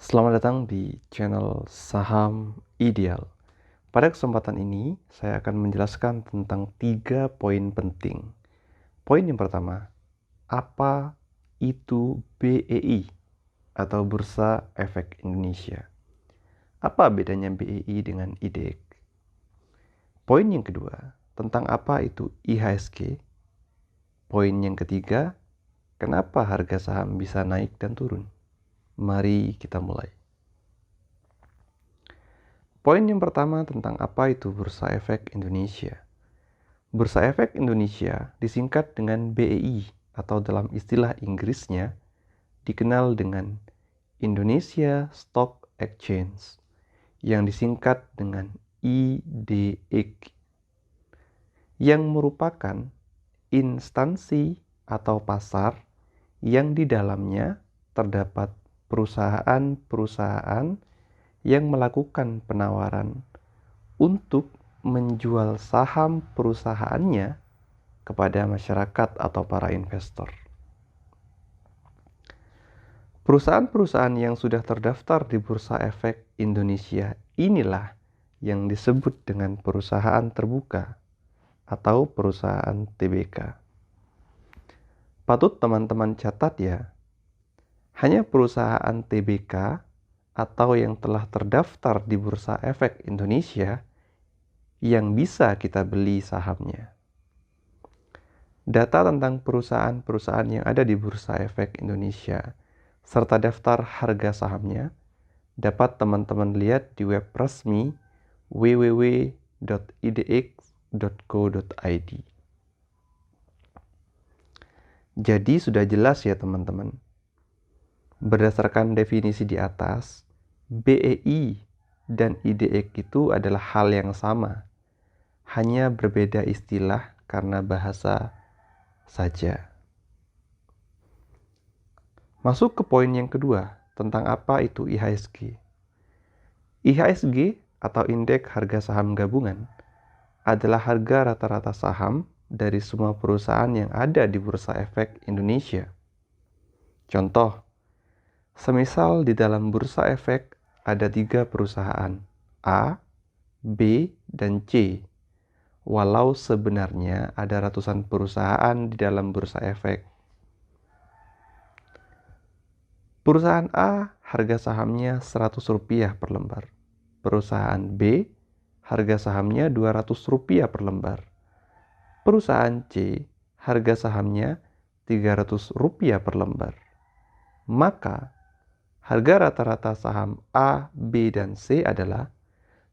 Selamat datang di channel Saham Ideal. Pada kesempatan ini, saya akan menjelaskan tentang 3 poin penting. Poin yang pertama, apa itu BEI atau Bursa Efek Indonesia? Apa bedanya BEI dengan IDX? Poin yang kedua, tentang apa itu IHSG? Poin yang ketiga, kenapa harga saham bisa naik dan turun? Mari kita mulai. Poin yang pertama tentang apa itu Bursa Efek Indonesia. Bursa Efek Indonesia disingkat dengan BEI atau dalam istilah Inggrisnya dikenal dengan Indonesia Stock Exchange yang disingkat dengan IDX yang merupakan instansi atau pasar yang di dalamnya terdapat perusahaan-perusahaan yang melakukan penawaran untuk menjual saham perusahaannya kepada masyarakat atau para investor. Perusahaan-perusahaan yang sudah terdaftar di Bursa Efek Indonesia inilah yang disebut dengan perusahaan terbuka atau perusahaan TBK. Patut teman-teman catat ya, hanya perusahaan TBK atau yang telah terdaftar di Bursa Efek Indonesia yang bisa kita beli sahamnya. Data tentang perusahaan-perusahaan yang ada di Bursa Efek Indonesia serta daftar harga sahamnya dapat teman-teman lihat di web resmi www.idx.co.id. Jadi sudah jelas ya teman-teman. Berdasarkan definisi di atas, BEI dan IDX itu adalah hal yang sama, hanya berbeda istilah karena bahasa saja. Masuk ke poin yang kedua, tentang apa itu IHSG. IHSG atau Indeks Harga Saham Gabungan adalah harga rata-rata saham dari semua perusahaan yang ada di Bursa Efek Indonesia. Contoh, semisal di dalam Bursa Efek ada 3 perusahaan, A, B, dan C. Walau sebenarnya ada ratusan perusahaan di dalam Bursa Efek. Perusahaan A, harga sahamnya Rp100 per lembar. Perusahaan B, harga sahamnya Rp200 per lembar. Perusahaan C, harga sahamnya Rp300 per lembar. Maka, harga rata-rata saham A, B, dan C adalah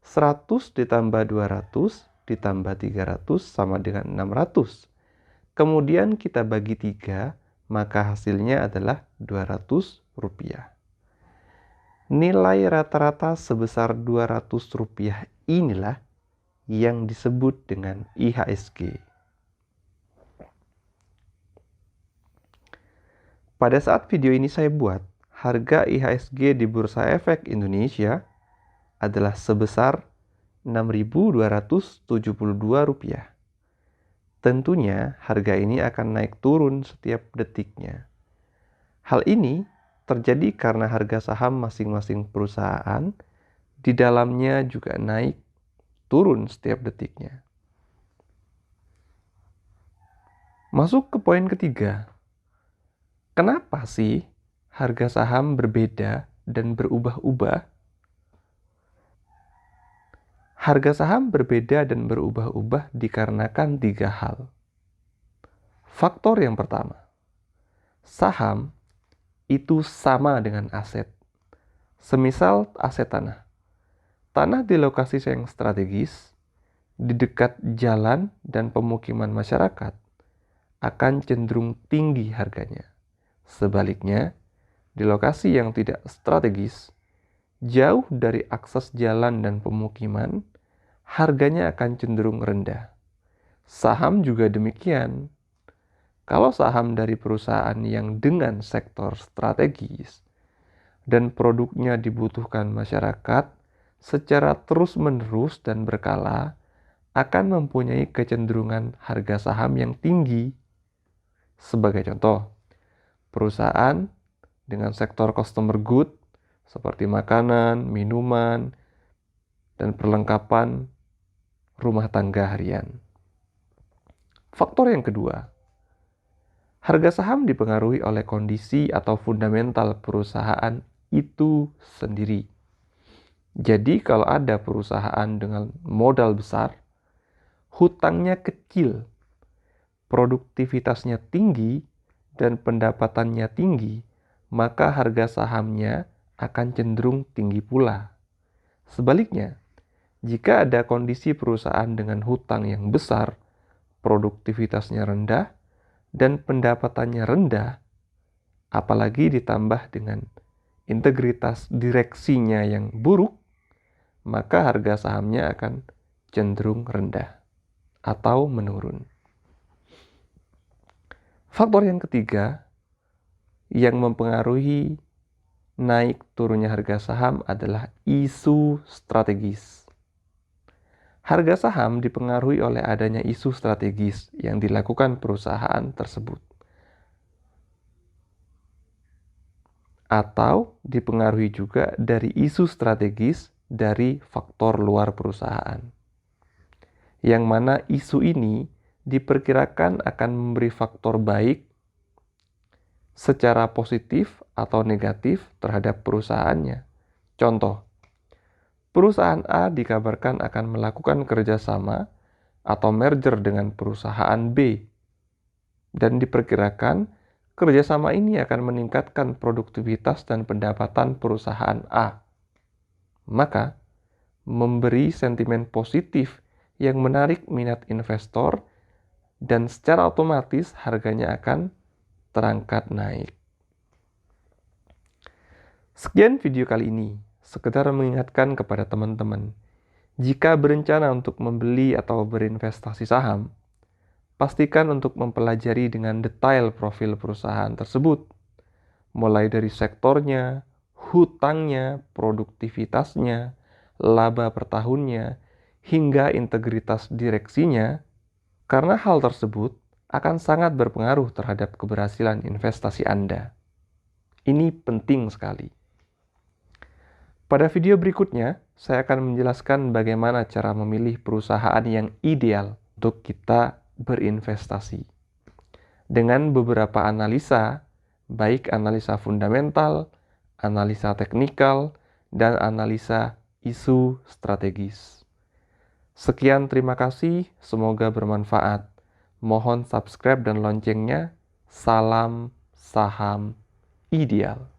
100 ditambah 200 ditambah 300 sama dengan 600. Kemudian kita bagi 3, maka hasilnya adalah Rp200. Nilai rata-rata sebesar Rp200 inilah yang disebut dengan IHSG. Pada saat video ini saya buat, harga IHSG di Bursa Efek Indonesia adalah sebesar Rp6.272. Tentunya harga ini akan naik turun setiap detiknya. Hal ini terjadi karena harga saham masing-masing perusahaan di dalamnya juga naik turun setiap detiknya. Masuk ke poin ketiga. Kenapa sih harga saham berbeda dan berubah-ubah? Harga saham berbeda dan berubah-ubah dikarenakan 3 hal. Faktor yang pertama, saham itu sama dengan aset. Semisal aset tanah. Tanah di lokasi yang strategis, di dekat jalan dan pemukiman masyarakat, akan cenderung tinggi harganya. Sebaliknya, di lokasi yang tidak strategis, jauh dari akses jalan dan pemukiman, harganya akan cenderung rendah. Saham juga demikian. Kalau saham dari perusahaan yang dengan sektor strategis dan produknya dibutuhkan masyarakat secara terus-menerus dan berkala, akan mempunyai kecenderungan harga saham yang tinggi. Sebagai contoh, perusahaan dengan sektor consumer good seperti makanan, minuman, dan perlengkapan rumah tangga harian. Faktor yang kedua, harga saham dipengaruhi oleh kondisi atau fundamental perusahaan itu sendiri. Jadi kalau ada perusahaan dengan modal besar, hutangnya kecil, produktivitasnya tinggi, dan pendapatannya tinggi, maka harga sahamnya akan cenderung tinggi pula. Sebaliknya, jika ada kondisi perusahaan dengan hutang yang besar, produktivitasnya rendah, dan pendapatannya rendah, apalagi ditambah dengan integritas direksinya yang buruk, maka harga sahamnya akan cenderung rendah atau menurun. Faktor yang ketiga yang mempengaruhi naik turunnya harga saham adalah isu strategis. Harga saham dipengaruhi oleh adanya isu strategis yang dilakukan perusahaan tersebut, atau dipengaruhi juga dari isu strategis dari faktor luar perusahaan, yang mana isu ini diperkirakan akan memberi faktor baik secara positif atau negatif terhadap perusahaannya. Contoh, perusahaan A dikabarkan akan melakukan kerjasama atau merger dengan perusahaan B, dan diperkirakan kerjasama ini akan meningkatkan produktivitas dan pendapatan perusahaan A. Maka, memberi sentimen positif yang menarik minat investor dan secara otomatis harganya akan terangkat naik. Sekian video kali ini, sekedar mengingatkan kepada teman-teman, jika berencana untuk membeli atau berinvestasi saham, pastikan untuk mempelajari dengan detail profil perusahaan tersebut, mulai dari sektornya, hutangnya, produktivitasnya, laba per tahunnya, hingga integritas direksinya, karena hal tersebut akan sangat berpengaruh terhadap keberhasilan investasi Anda. Ini penting sekali. Pada video berikutnya, saya akan menjelaskan bagaimana cara memilih perusahaan yang ideal untuk kita berinvestasi. Dengan beberapa analisa, baik analisa fundamental, analisa teknikal, dan analisa isu strategis. Sekian, terima kasih, semoga bermanfaat. Mohon subscribe dan loncengnya. Salam saham ideal.